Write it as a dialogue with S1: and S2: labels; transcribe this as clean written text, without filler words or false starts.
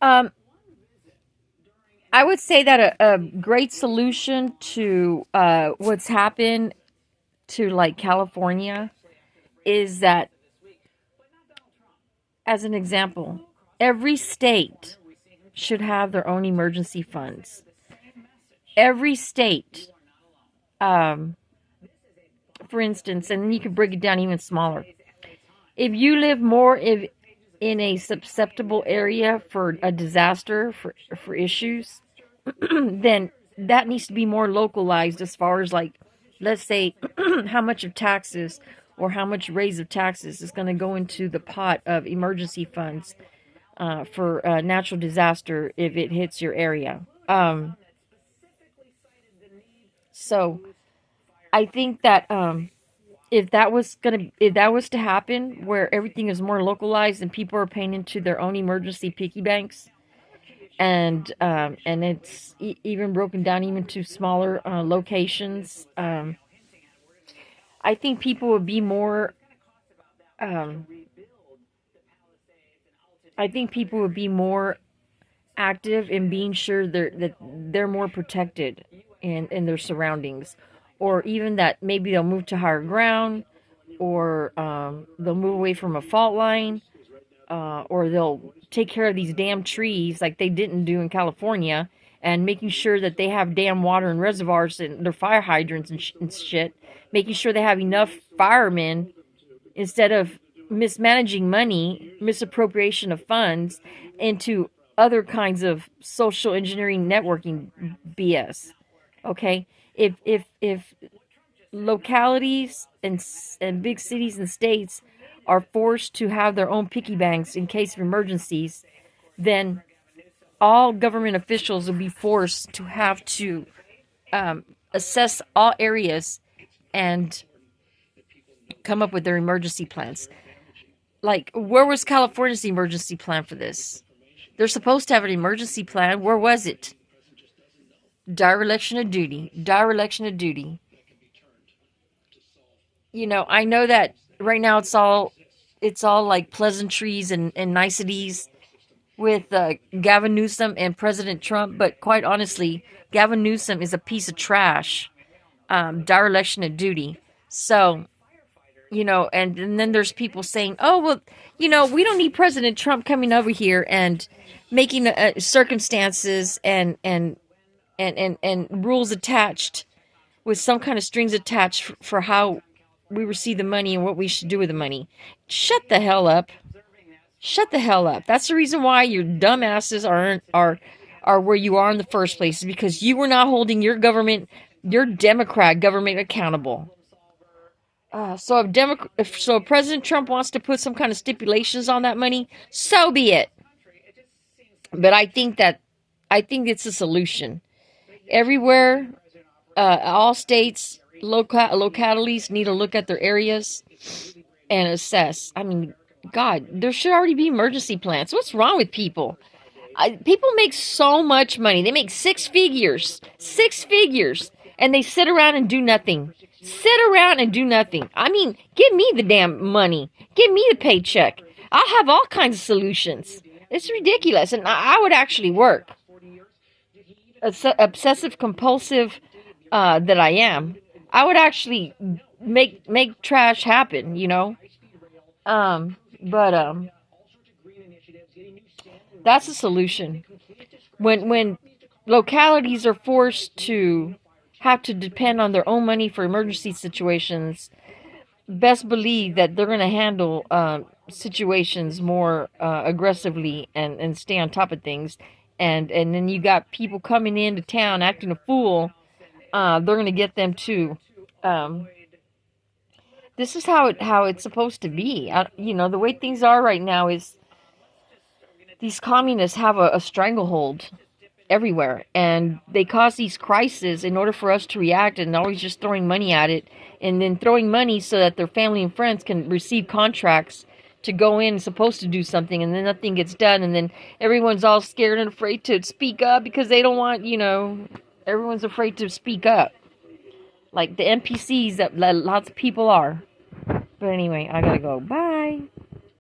S1: Um, I would say that a great solution to what's happened to like California is that, as an example, every state should have their own emergency funds. Every state, um, for instance, and you can break it down even smaller. If you live more in a susceptible area for a disaster, for issues, then that needs to be more localized as far as, like, let's say, how much of taxes or how much raise of taxes is going to go into the pot of emergency funds for natural disaster if it hits your area. So I think that if that was to happen, where everything is more localized and people are paying into their own emergency piggy banks, and it's even broken down even to smaller locations. I think people would be more. Um, I think people would be more active in being sure that they're more protected in their surroundings, or even that maybe they'll move to higher ground, or they'll move away from a fault line, or they'll take care of these damn trees like they didn't do in California, and making sure that they have damn water and reservoirs and their fire hydrants and shit, making sure they have enough firemen instead of mismanaging money, misappropriation of funds into other kinds of social engineering networking BS. Okay, if localities and big cities and states are forced to have their own piggy banks in case of emergencies, then all government officials will be forced to have to assess all areas and come up with their emergency plans. Like, where was California's emergency plan for this? They're supposed to have an emergency plan. Where was it? Dereliction of duty. Dereliction of duty. I know that right now it's all like pleasantries and niceties with Gavin Newsom and President Trump, but quite honestly, Gavin Newsom is a piece of trash. Dereliction of duty. So, and then there's people saying, oh, well, we don't need President Trump coming over here and making circumstances and rules attached with some kind of strings attached for how we receive the money and what we should do with the money. Shut the hell up. Shut the hell up. That's the reason why your dumbasses are where you are in the first place, because you were not holding your government, your Democrat government, accountable. So if President Trump wants to put some kind of stipulations on that money, so be it. But I think it's a solution. Everywhere, all states, localities need to look at their areas and assess. I mean, God, there should already be emergency plans. What's wrong with people? People make so much money. They make six figures, and they sit around and do nothing. Sit around and do nothing. I mean, give me the damn money. Give me the paycheck. I'll have all kinds of solutions. It's ridiculous, and I would actually work. Obsessive compulsive that I am, I would actually make trash happen. But that's a solution. When localities are forced to have to depend on their own money for emergency situations, best believe that they're going to handle situations more aggressively and stay on top of things. And then you got people coming into town acting a fool. They're going to get them too. This is how it's supposed to be. The way things are right now is these communists have a stranglehold everywhere, and they cause these crises in order for us to react, and always just throwing money at it, and then throwing money so that their family and friends can receive contracts to go in and supposed to do something, and then nothing gets done, and then everyone's all scared and afraid to speak up because they don't want, everyone's afraid to speak up, like the NPCs that lots of people are. But anyway, I gotta go. Bye.